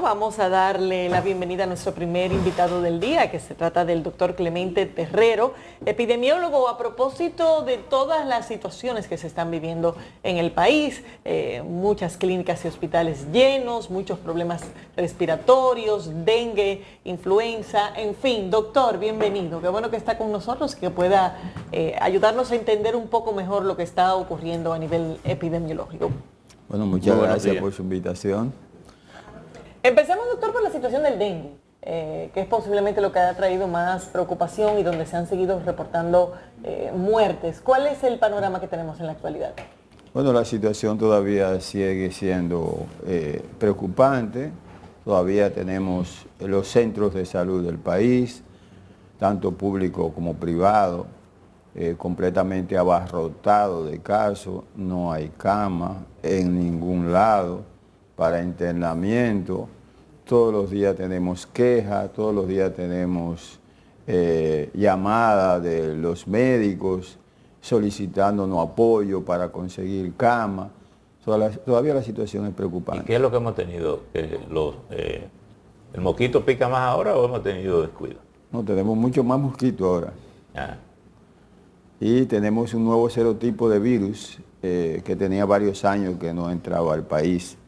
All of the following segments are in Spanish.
vamos a darle la bienvenida a nuestro primer invitado del día, que se trata del doctor Clemente Terrero, epidemiólogo, a propósito de todas las situaciones que se están viviendo en el país, muchas clínicas y hospitales llenos, muchos problemas respiratorios, dengue, influenza, en fin. Doctor, bienvenido, qué bueno que está con nosotros, que pueda ayudarnos a entender un poco mejor lo que está ocurriendo a nivel epidemiológico. Bueno, muchas gracias por su invitación. Empecemos, doctor, por la situación del dengue, que es posiblemente lo que ha traído más preocupación y donde se han seguido reportando muertes. ¿Cuál es el panorama que tenemos en la actualidad? Bueno, la situación todavía sigue siendo preocupante. Todavía tenemos los centros de salud del país, tanto público como privado, completamente abarrotados de casos. No hay cama en ningún lado para internamiento. Todos los días tenemos quejas, todos los días tenemos llamadas de los médicos solicitándonos apoyo para conseguir cama. Todavía la situación es preocupante. ¿Y qué es lo que hemos tenido? ¿El mosquito pica más ahora o hemos tenido descuido? No, tenemos mucho más mosquito ahora. Ah. Y tenemos un nuevo serotipo de virus que tenía varios años que no entraba al país.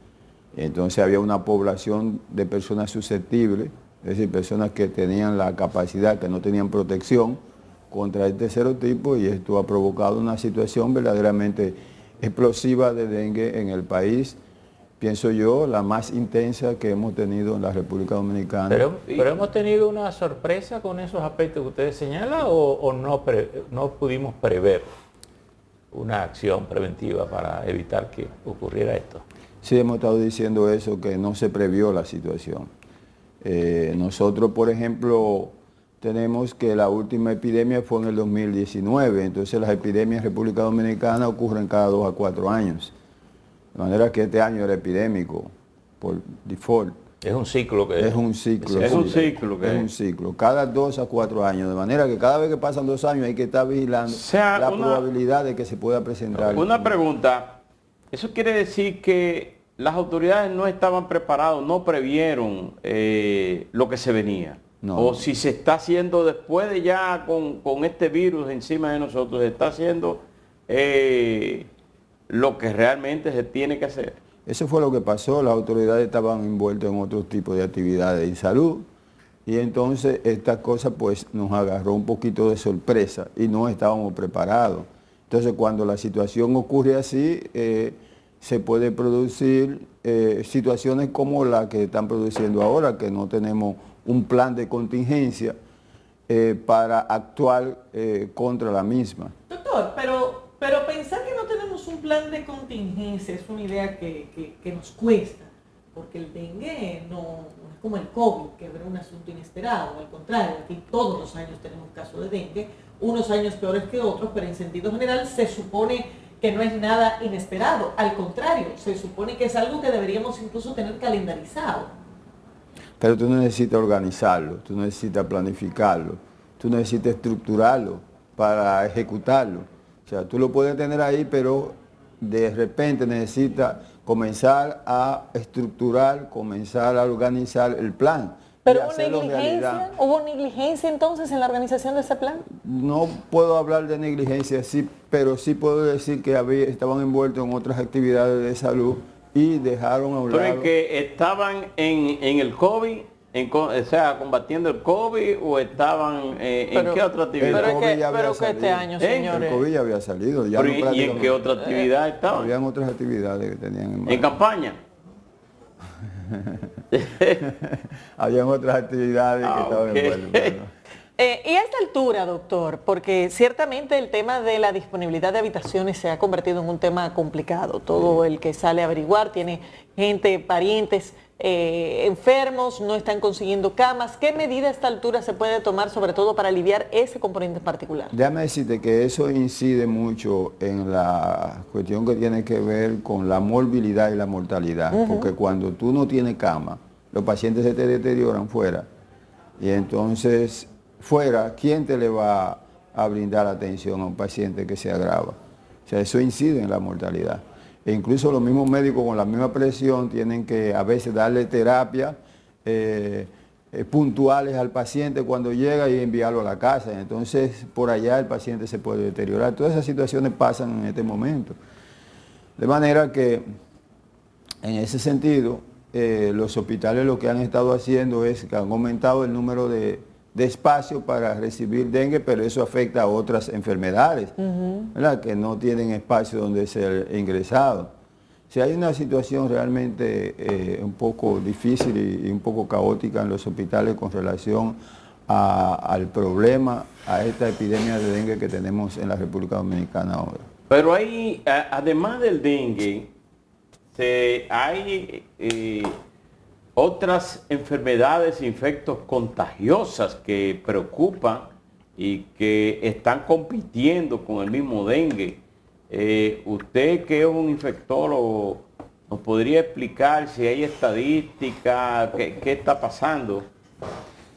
Entonces había una población de personas susceptibles, es decir, personas que tenían la capacidad, que no tenían protección contra este serotipo, y esto ha provocado una situación verdaderamente explosiva de dengue en el país, pienso yo, la más intensa que hemos tenido en la República Dominicana. Pero hemos tenido una sorpresa con esos aspectos que ustedes señalan, o no pudimos prever una acción preventiva para evitar que ocurriera esto. Sí, hemos estado diciendo eso, que no se previó la situación. Nosotros, por ejemplo, tenemos que la última epidemia fue en el 2019, entonces las epidemias en República Dominicana ocurren cada 2 a 4 años. De manera que este año era epidémico, por default. Es un ciclo que... Es un ciclo. Es un ciclo. Es un ciclo, cada 2 a 4 años, de manera que cada vez que pasan 2 años hay que estar vigilando la probabilidad de que se pueda presentar. Una pregunta, ¿eso quiere decir que las autoridades no estaban preparadas, no previeron lo que se venía? No. O si se está haciendo después de ya con este virus encima de nosotros, se está haciendo lo que realmente se tiene que hacer. Eso fue lo que pasó, las autoridades estaban envueltas en otro tipo de actividades de salud, y entonces esta cosa pues nos agarró un poquito de sorpresa y no estábamos preparados. Entonces cuando la situación ocurre así, se puede producir situaciones como la que están produciendo ahora, que no tenemos un plan de contingencia para actuar contra la misma. Doctor, pero pensar que no tenemos un plan de contingencia es una idea que nos cuesta, porque el dengue no es como el COVID, que era un asunto inesperado. Al contrario, aquí todos los años tenemos casos de dengue, unos años peores que otros, pero en sentido general se supone que no es nada inesperado. Al contrario, se supone que es algo que deberíamos incluso tener calendarizado. Pero tú necesitas organizarlo, tú necesitas planificarlo, tú necesitas estructurarlo para ejecutarlo. O sea, tú lo puedes tener ahí, pero de repente necesitas comenzar a estructurar, comenzar a organizar el plan. ¿Pero hubo negligencia entonces en la organización de ese plan? No puedo hablar de negligencia, sí, pero sí puedo decir que estaban envueltos en otras actividades de salud y dejaron a un lado. ¿Pero es que estaban en el COVID, o sea, combatiendo el COVID, o estaban en qué otra actividad? Pero que este año, señores. El COVID ya había salido. Ya Pero, ¿y en qué otra actividad estaban? Habían otras actividades que tenían en mano. ¿En campaña? Habían otras actividades que estaban envueltas. Y a esta altura, doctor, porque ciertamente el tema de la disponibilidad de habitaciones se ha convertido en un tema complicado. Todo el que sale a averiguar tiene gente, parientes enfermos, no están consiguiendo camas. ¿Qué medida a esta altura se puede tomar, sobre todo para aliviar ese componente en particular? Déjame decirte que eso incide mucho en la cuestión que tiene que ver con la morbilidad y la mortalidad, porque cuando tú no tienes cama, los pacientes se te deterioran fuera, y entonces fuera, ¿quién te le va a brindar atención a un paciente que se agrava? O sea, eso incide en la mortalidad. E incluso los mismos médicos con la misma presión tienen que a veces darle terapia puntuales al paciente cuando llega y enviarlo a la casa. Entonces, por allá el paciente se puede deteriorar. Todas esas situaciones pasan en este momento. De manera que, en ese sentido, los hospitales lo que han estado haciendo es que han aumentado el número de espacios para recibir dengue, pero eso afecta a otras enfermedades, ¿verdad?, que no tienen espacio donde ser ingresado. Si hay una situación realmente un poco difícil y un poco caótica en los hospitales con relación al problema, a esta epidemia de dengue que tenemos en la República Dominicana ahora. Pero hay, además del dengue, hay otras enfermedades, infectos contagiosas que preocupan y que están compitiendo con el mismo dengue. Usted, que es un infectólogo, ¿nos podría explicar si hay estadística, qué está pasando?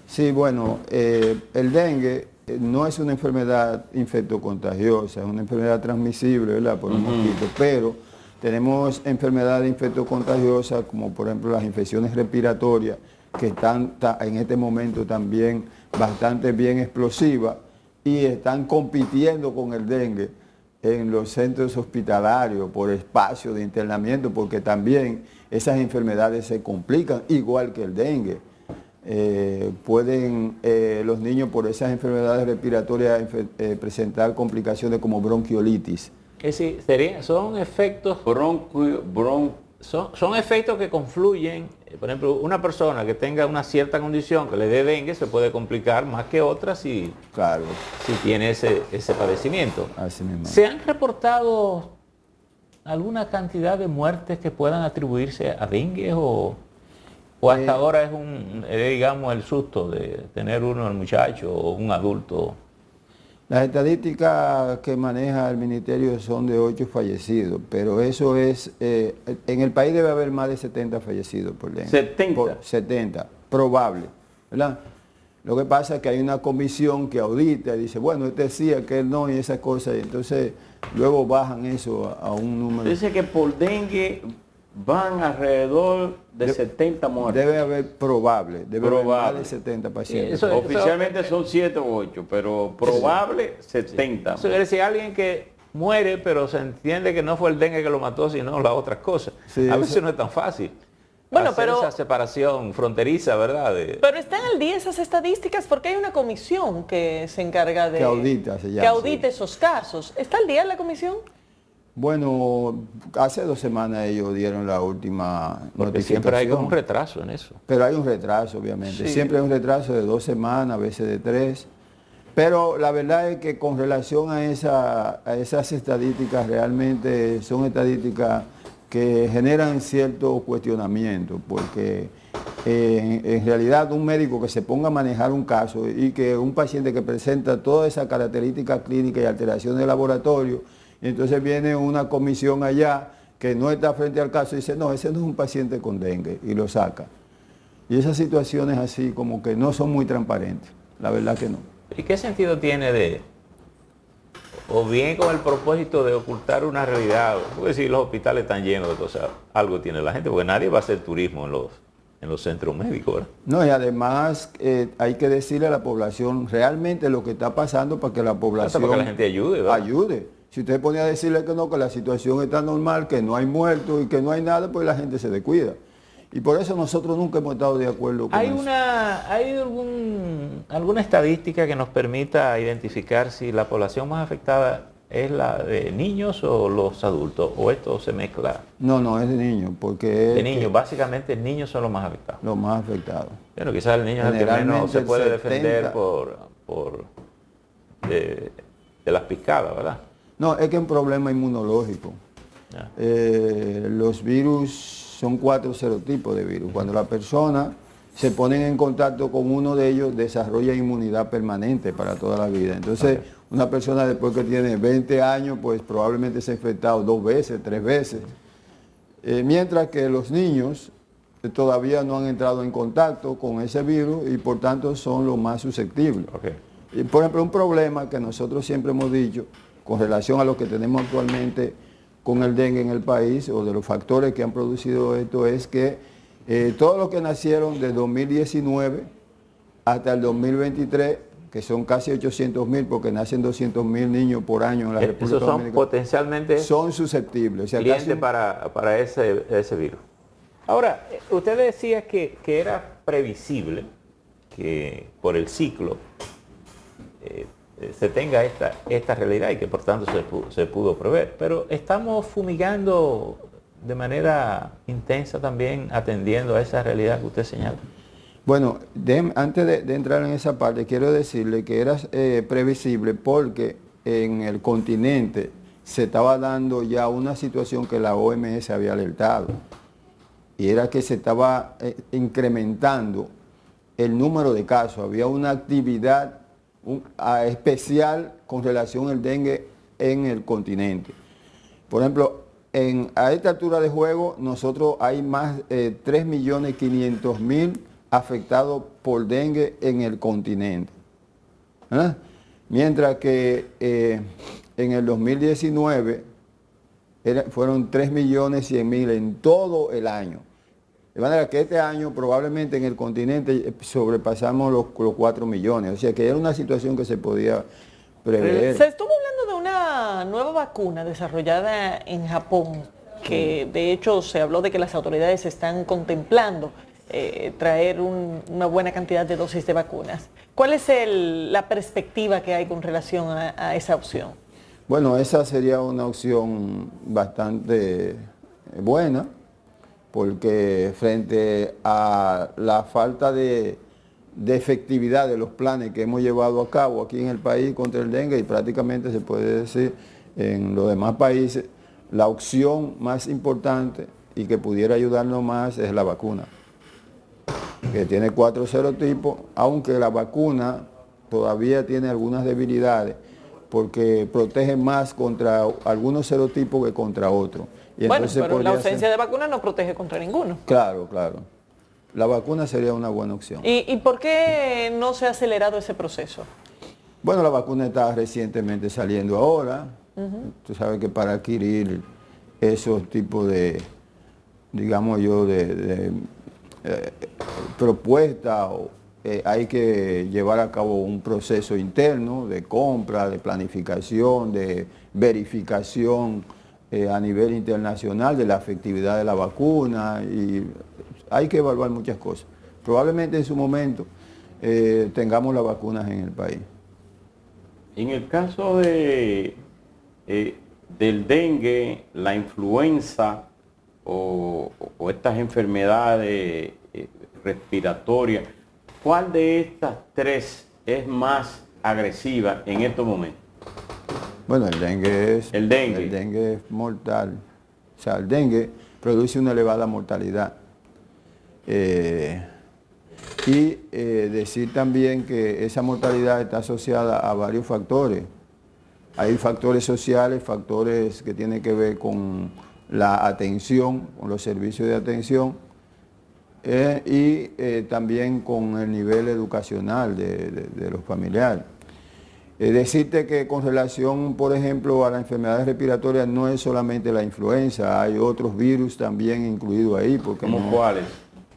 Sí, bueno, el dengue no es una enfermedad infectocontagiosa, es una enfermedad transmisible, ¿verdad?, por un mosquito, pero tenemos enfermedades infectocontagiosas como por ejemplo las infecciones respiratorias, que están en este momento también bastante bien explosivas y están compitiendo con el dengue en los centros hospitalarios por espacio de internamiento, porque también esas enfermedades se complican igual que el dengue. Pueden los niños por esas enfermedades respiratorias presentar complicaciones como bronquiolitis. Es decir, son efectos son efectos que confluyen. Por ejemplo, una persona que tenga una cierta condición que le dé dengue se puede complicar más que otra si tiene ese padecimiento. Así mismo. ¿Se han reportado alguna cantidad de muertes que puedan atribuirse a dengue o hasta ahora es digamos, el susto de tener uno al muchacho o un adulto? Las estadísticas que maneja el ministerio son de 8 fallecidos, pero eso es, en el país debe haber más de 70 fallecidos por dengue. 70. 70, probable, ¿verdad? Lo que pasa es que hay una comisión que audita y dice, bueno, este sí, aquel no, y esas cosas, y entonces luego bajan eso a un número. Dice que por dengue van alrededor de 70 muertes. Debe haber debe haber más de 70 pacientes. Oficialmente son 7 o 8, pero probable 70. Eso quiere decir alguien que muere, pero se entiende que no fue el dengue que lo mató, sino las otras cosas. Sí, a veces no es tan fácil. Bueno, hacer esa separación fronteriza, ¿verdad? Pero están al día esas estadísticas porque hay una comisión que se encarga de... Que audita, se llama. Que audite esos casos. ¿Está al día la comisión? Bueno, hace 2 semanas ellos dieron la última notificación. Siempre hay como un retraso en eso. Pero hay un retraso, obviamente. Sí. Siempre hay un retraso de 2 semanas, a veces de 3. Pero la verdad es que con relación a esas estadísticas, realmente son estadísticas que generan cierto cuestionamiento, porque en realidad un médico que se ponga a manejar un caso y que un paciente que presenta todas esas características clínicas y alteraciones de laboratorio, y entonces viene una comisión allá que no está frente al caso y dice, no, ese no es un paciente con dengue, y lo saca. Y esas situaciones así como que no son muy transparentes, la verdad que no. ¿Y qué sentido tiene o bien con el propósito de ocultar una realidad? Porque si los hospitales están llenos de cosas, algo tiene la gente, porque nadie va a hacer turismo en los centros médicos, ¿verdad? No, y además hay que decirle a la población realmente lo que está pasando para que la población... Para que la gente ayude, ¿verdad? Ayude. Si usted pone a decirle que no, que la situación está normal, que no hay muertos y que no hay nada, pues la gente se descuida. Y por eso nosotros nunca hemos estado de acuerdo con eso. ¿Hay alguna estadística que nos permita identificar si la población más afectada es la de niños o los adultos? ¿O esto se mezcla? No, es de niños, porque... De niños, básicamente niños son los más afectados. Los más afectados. Bueno, quizás el niño es el que menos se puede defender de las picadas, ¿verdad? No, es que es un problema inmunológico. Los virus son 4 serotipos de virus. Cuando la persona se pone en contacto con uno de ellos, desarrolla inmunidad permanente para toda la vida. Entonces, una persona después que tiene 20 años, pues probablemente se ha infectado 2 veces, 3 veces. Mientras que los niños todavía no han entrado en contacto con ese virus y por tanto son los más susceptibles. Y, por ejemplo, un problema que nosotros siempre hemos dicho con relación a lo que tenemos actualmente con el dengue en el país, o de los factores que han producido esto, es que Todos los que nacieron de 2019 hasta el 2023, que son casi 800.000, porque nacen 200.000 niños por año en la República Esos son Dominicana, potencialmente son susceptibles. O sea, clientes para ese virus. Ahora, usted decía que era previsible que por el ciclo se tenga esta realidad y que por tanto se pudo prever. Pero estamos fumigando de manera intensa también atendiendo a esa realidad que usted señala. Bueno, antes de entrar en esa parte, quiero decirle que era previsible porque en el continente se estaba dando ya una situación que la OMS había alertado, y era que se estaba incrementando el número de casos. Había una actividad especial con relación al dengue en el continente. Por ejemplo, a esta altura de juego, nosotros hay más de 3.500.000 afectados por dengue en el continente. ¿Ah? Mientras que en el 2019 fueron 3.100.000 en todo el año. De manera que este año probablemente en el continente sobrepasamos los 4 millones. O sea que era una situación que se podía prever. Se estuvo hablando de una nueva vacuna desarrollada en Japón, que de hecho se habló de que las autoridades están contemplando traer una buena cantidad de dosis de vacunas. ¿Cuál es la perspectiva que hay con relación a esa opción? Bueno, esa sería una opción bastante buena, porque frente a la falta de efectividad de los planes que hemos llevado a cabo aquí en el país contra el dengue, y prácticamente se puede decir en los demás países, la opción más importante y que pudiera ayudarnos más es la vacuna, que tiene 4 serotipos, aunque la vacuna todavía tiene algunas debilidades porque protege más contra algunos serotipos que contra otros. Y bueno, pero la ausencia de vacuna no protege contra ninguno. Claro, claro. La vacuna sería una buena opción. ¿Y por qué no se ha acelerado ese proceso? Bueno, la vacuna está recientemente saliendo ahora. Tú sabes que para adquirir esos tipos de, digamos yo, de propuestas, hay que llevar a cabo un proceso interno de compra, de planificación, de verificación a nivel internacional de la efectividad de la vacuna, y hay que evaluar muchas cosas. Probablemente en su momento tengamos las vacunas en el país. En el caso del dengue, la influenza o estas enfermedades respiratorias, ¿cuál de estas tres es más agresiva en estos momentos? Bueno, el dengue es mortal. O sea, el dengue produce una elevada mortalidad. Decir también que esa mortalidad está asociada a varios factores. Hay factores sociales, factores que tienen que ver con la atención, con los servicios de atención, también con el nivel educacional de los familiares. Decirte que con relación, por ejemplo, a las enfermedades respiratorias, no es solamente la influenza, hay otros virus también incluidos ahí. ¿Cómo cuáles?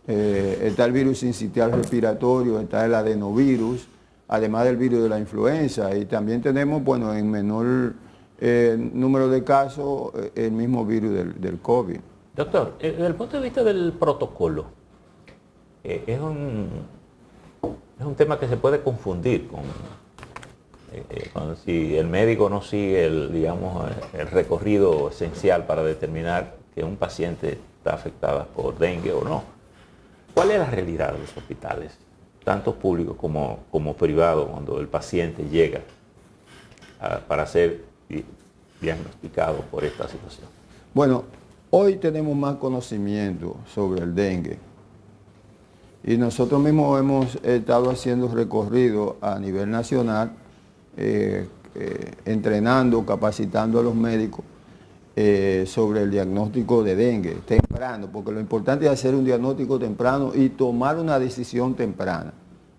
Está el virus sincitial respiratorio, está el adenovirus, además del virus de la influenza, y también tenemos, bueno, en menor número de casos, el mismo virus del COVID. Doctor, desde el punto de vista del protocolo, es un tema que se puede confundir con si el médico no sigue el recorrido esencial para determinar que un paciente está afectado por dengue o no. ¿Cuál es la realidad de los hospitales, tanto públicos como privados, cuando el paciente llega para ser diagnosticado por esta situación? Bueno, hoy tenemos más conocimiento sobre el dengue, y nosotros mismos hemos estado haciendo recorridos a nivel nacional, entrenando, capacitando a los médicos sobre el diagnóstico de dengue temprano, porque lo importante es hacer un diagnóstico temprano y tomar una decisión temprana.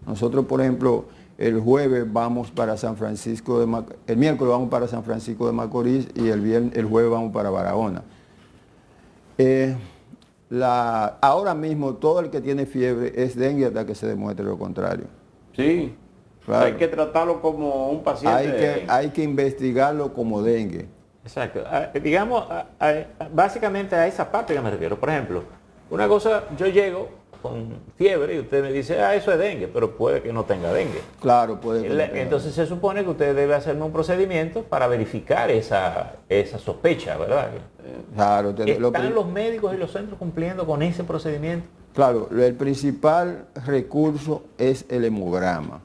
Nosotros, por ejemplo, el jueves vamos para San Francisco de Macorís, el miércoles vamos para San Francisco de Macorís, y el jueves vamos para Barahona. ahora mismo todo el que tiene fiebre es dengue hasta que se demuestre lo contrario. Sí, Claro. hay que tratarlo como un paciente. Hay que investigarlo como dengue. Exacto. Digamos, básicamente a esa parte que me refiero. Por ejemplo, una cosa, yo llego con fiebre y usted me dice, eso es dengue, pero puede que no tenga dengue. Claro, puede que no tenga. Entonces se supone que usted debe hacerme un procedimiento para verificar esa sospecha, ¿verdad? Claro, ¿Están los médicos y los centros cumpliendo con ese procedimiento? Claro, el principal recurso es el hemograma.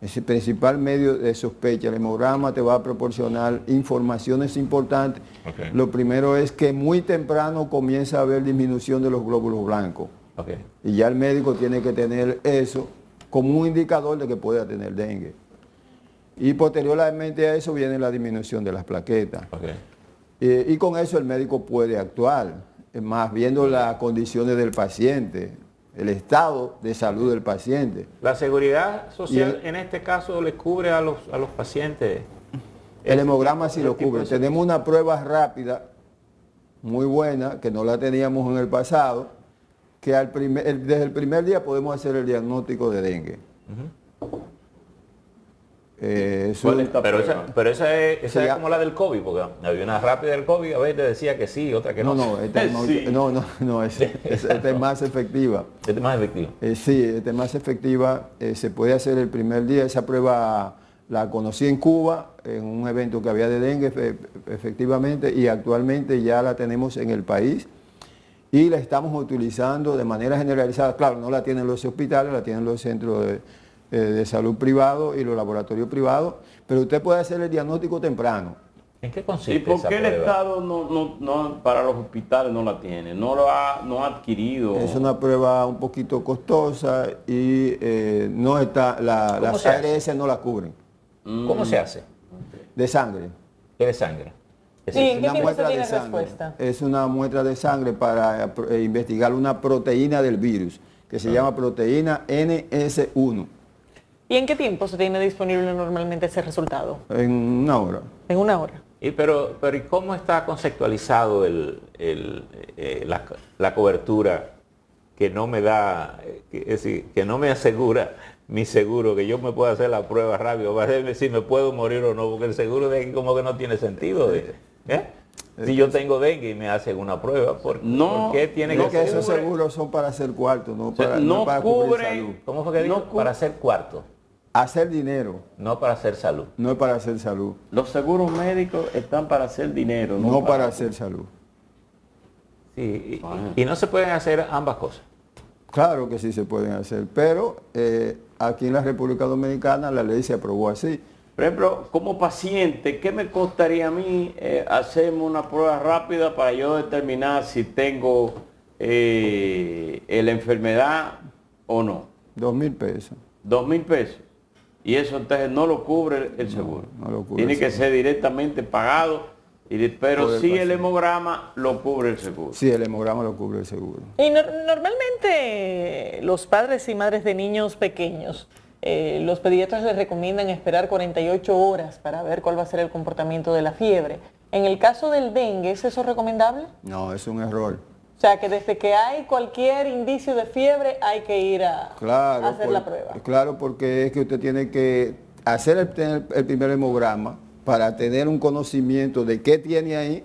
Es el principal medio de sospecha. El hemograma te va a proporcionar informaciones importantes. Okay. Lo primero es que muy temprano comienza a haber disminución de los glóbulos blancos. Okay. Y ya el médico tiene que tener eso como un indicador de que pueda tener dengue. Y posteriormente a eso viene la disminución de las plaquetas. Okay. Y con eso el médico puede actuar, más viendo las condiciones del paciente, el estado de salud del paciente. ¿La seguridad social en este caso le cubre a los pacientes? El hemograma sí lo cubre. Tenemos una prueba rápida, muy buena, que no la teníamos en el pasado, que desde el primer día podemos hacer el diagnóstico de dengue. Pero esa es como la del COVID, porque había una rápida del COVID, a veces decía que sí, otra que no. Esta es más efectiva. Esta es más efectiva. Sí, esta es más efectiva. Se puede hacer el primer día. Esa prueba la conocí en Cuba, en un evento que había de dengue, efectivamente, y actualmente ya la tenemos en el país. Y la estamos utilizando de manera generalizada. Claro, no la tienen los hospitales, la tienen los centros de salud privados y los laboratorios privados, pero usted puede hacer el diagnóstico temprano. ¿En qué consiste ¿Y por esa qué el prueba? Estado no para los hospitales no la tiene? No ha adquirido. Es una prueba un poquito costosa y no está, las ARS no la cubren. ¿Cómo se hace? De sangre. ¿Qué de sangre? ¿Y en qué Una tiempo se muestra tiene de sangre. respuesta? Es una muestra de sangre para investigar una proteína del virus que se llama proteína NS1. ¿Y en qué tiempo se tiene disponible normalmente ese resultado? En una hora. En una hora. Pero ¿y cómo está conceptualizado la cobertura que no me da, es decir, que no me asegura mi seguro, que yo me pueda hacer la prueba rápido para ver si me puedo morir o no, porque el seguro de aquí como que no tiene sentido. Si yo tengo dengue y me hacen una prueba, ¿por qué tiene que ser? Esos seguros son para hacer cuarto, no para, no para cubrir cubre. salud. ¿Cómo fue que dijo? Para hacer cuarto, Hacer dinero, no para hacer salud. no es para hacer salud. Los seguros médicos están para hacer dinero, No para hacer salud. Sí, y no se pueden hacer ambas cosas. Claro que sí se pueden hacer, pero aquí en la República Dominicana la ley se aprobó así. Por ejemplo, como paciente, ¿qué me costaría a mí hacerme una prueba rápida para yo determinar si tengo la enfermedad o no? 2,000 pesos. 2,000 pesos. Y eso entonces no lo cubre el seguro. No lo cubre Tiene el que seguro. ser directamente pagado, pero Por el sí el paciente. hemograma lo cubre el seguro. Sí, el hemograma lo cubre el seguro. Y normalmente los padres y madres de niños pequeños, los pediatras les recomiendan esperar 48 horas para ver cuál va a ser el comportamiento de la fiebre. En el caso del dengue, ¿es eso recomendable? No, es un error. O sea, que desde que hay cualquier indicio de fiebre hay que ir a hacer la prueba. Claro, porque es que usted tiene que hacer el primer hemograma para tener un conocimiento de qué tiene ahí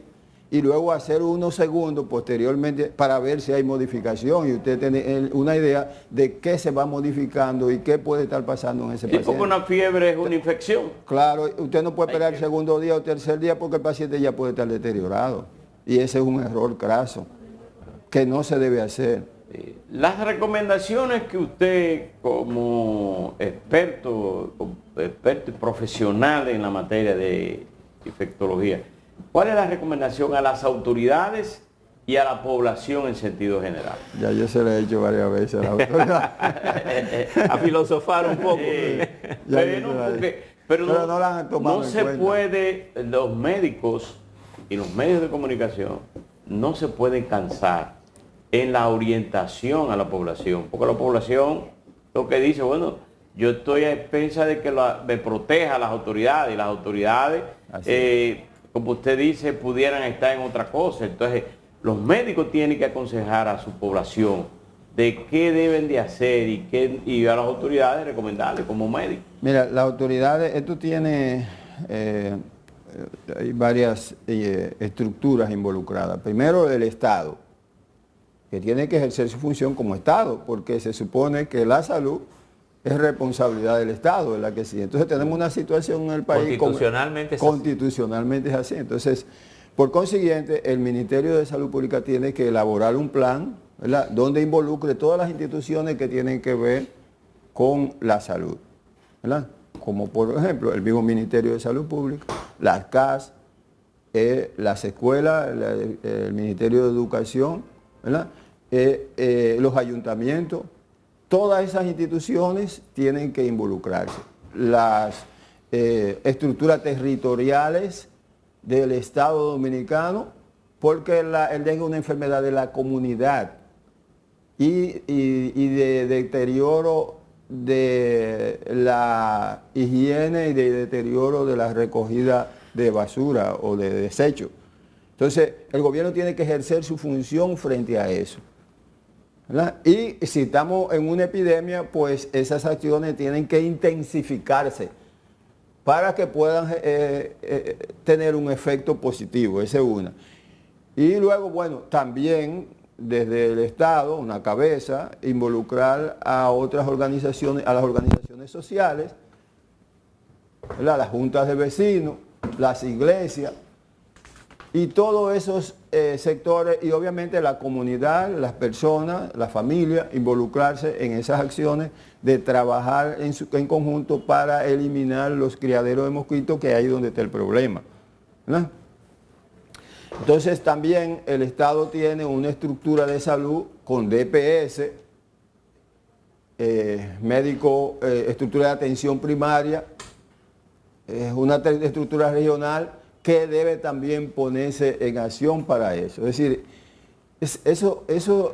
y luego hacer unos segundos posteriormente para ver si hay modificación y usted tiene una idea de qué se va modificando y qué puede estar pasando en ese Sí, paciente. porque una fiebre es una infección. Claro, usted no puede esperar el segundo día o tercer día porque el paciente ya puede estar deteriorado y ese es un error craso que no se debe hacer. Las recomendaciones que usted como experto y profesional en la materia de infectología, ¿cuál es la recomendación a las autoridades y a la población en sentido general? Ya yo se lo he hecho varias veces a la autoridad. A filosofar un poco. Pero no la han tomado no en se cuenta. puede, los médicos y los medios de comunicación no se pueden cansar en la orientación a la población, porque la población lo que dice, bueno, yo estoy a expensas de que me proteja a las autoridades, y las autoridades, como usted dice, pudieran estar en otra cosa. Entonces, los médicos tienen que aconsejar a su población de qué deben de hacer y a las autoridades recomendarles como médicos. Mira, las autoridades, esto tiene hay varias estructuras involucradas. Primero, el Estado, que tiene que ejercer su función como Estado, porque se supone que la salud es responsabilidad del Estado, es la que sí. Entonces tenemos una situación en el país... Constitucionalmente es así. Entonces, por consiguiente, el Ministerio de Salud Pública tiene que elaborar un plan, ¿verdad?, donde involucre todas las instituciones que tienen que ver con la salud, ¿verdad? Como por ejemplo el mismo Ministerio de Salud Pública, las CAS, las escuelas, el Ministerio de Educación, ¿verdad?, los ayuntamientos. Todas esas instituciones tienen que involucrarse. Las estructuras territoriales del Estado Dominicano, porque el dengue es una enfermedad de la comunidad y de deterioro de la higiene y de deterioro de la recogida de basura o de desechos. Entonces, el gobierno tiene que ejercer su función frente a eso, ¿verdad? Y si estamos en una epidemia, pues esas acciones tienen que intensificarse para que puedan tener un efecto positivo, esa es una. Y luego, bueno, también desde el Estado, una cabeza, involucrar a otras organizaciones, a las organizaciones sociales, ¿verdad?, las juntas de vecinos, las iglesias, y todos esos sectores, y obviamente la comunidad, las personas, la familia, involucrarse en esas acciones de trabajar en conjunto para eliminar los criaderos de mosquitos, que es ahí donde está el problema, ¿verdad? Entonces también el Estado tiene una estructura de salud con DPS, médico, estructura de atención primaria, una estructura regional que debe también ponerse en acción para eso. Es decir,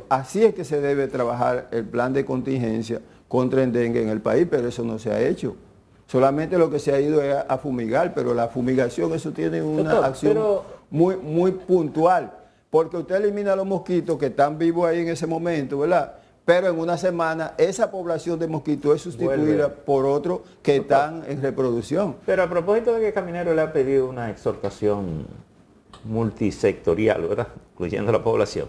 así es que se debe trabajar el plan de contingencia contra el dengue en el país, pero eso no se ha hecho. Solamente lo que se ha ido es a fumigar, pero la fumigación, eso tiene una acción muy puntual, porque usted elimina los mosquitos que están vivos ahí en ese momento, ¿verdad? Pero en una semana esa población de mosquitos es sustituida por otros que están en reproducción. Pero a propósito de que Caminero le ha pedido una exhortación multisectorial, ¿verdad?, incluyendo la población,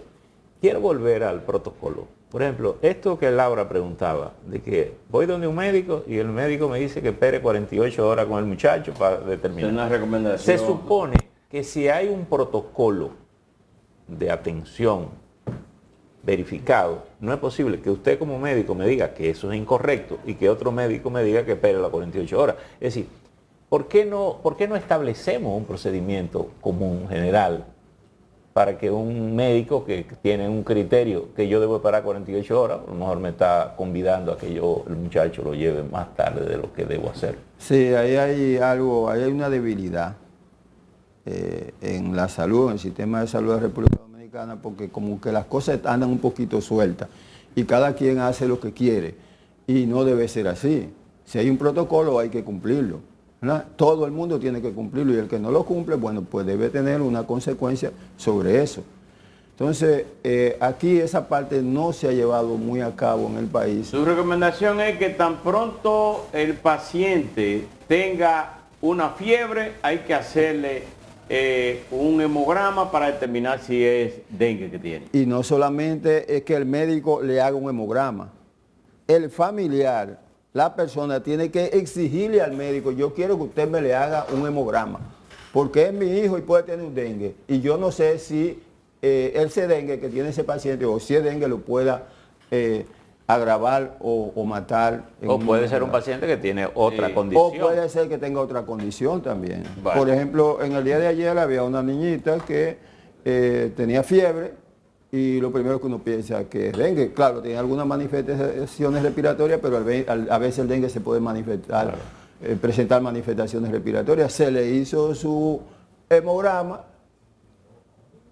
quiero volver al protocolo. Por ejemplo, esto que Laura preguntaba, de que voy donde un médico y el médico me dice que espere 48 horas con el muchacho para determinar. Es una recomendación. Se supone que si hay un protocolo de atención verificado, no es posible que usted como médico me diga que eso es incorrecto y que otro médico me diga que espere las 48 horas. Es decir, ¿por qué no establecemos un procedimiento común, general, para que un médico que tiene un criterio que yo debo esperar 48 horas, a lo mejor me está convidando a que el muchacho lo lleve más tarde de lo que debo hacer? Sí, ahí hay una debilidad en la salud, en el sistema de salud de la República Dominicana, porque como que las cosas andan un poquito sueltas y cada quien hace lo que quiere y no debe ser así. Si hay un protocolo hay que cumplirlo, ¿verdad? Todo el mundo tiene que cumplirlo y el que no lo cumple, bueno, pues debe tener una consecuencia sobre eso. Entonces, aquí esa parte no se ha llevado muy a cabo en el país. Su recomendación es que tan pronto el paciente tenga una fiebre, hay que hacerle un hemograma para determinar si es dengue que tiene. Y no solamente es que el médico le haga un hemograma, el familiar, la persona tiene que exigirle al médico: yo quiero que usted me le haga un hemograma, porque es mi hijo y puede tener un dengue, y yo no sé si ese dengue que tiene ese paciente, o si es dengue, lo pueda agravar o matar. O puede ser un paciente que tiene otra condición. O puede ser que tenga otra condición también. Vale. Por ejemplo, en el día de ayer había una niñita que tenía fiebre y lo primero que uno piensa que es dengue. Claro, tiene algunas manifestaciones respiratorias, pero a veces el dengue se puede manifestar, presentar manifestaciones respiratorias. Se le hizo su hemograma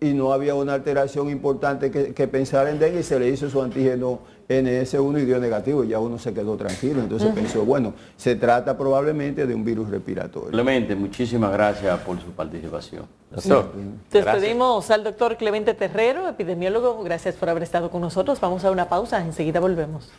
y no había una alteración importante que pensar en dengue, y se le hizo su antígeno NS1 y dio negativo, y ya uno se quedó tranquilo. Entonces pensó, bueno, se trata probablemente de un virus respiratorio. Clemente, muchísimas gracias por su participación. Doctor, Despedimos al doctor Clemente Terrero, epidemiólogo. Gracias por haber estado con nosotros. Vamos a una pausa, enseguida volvemos.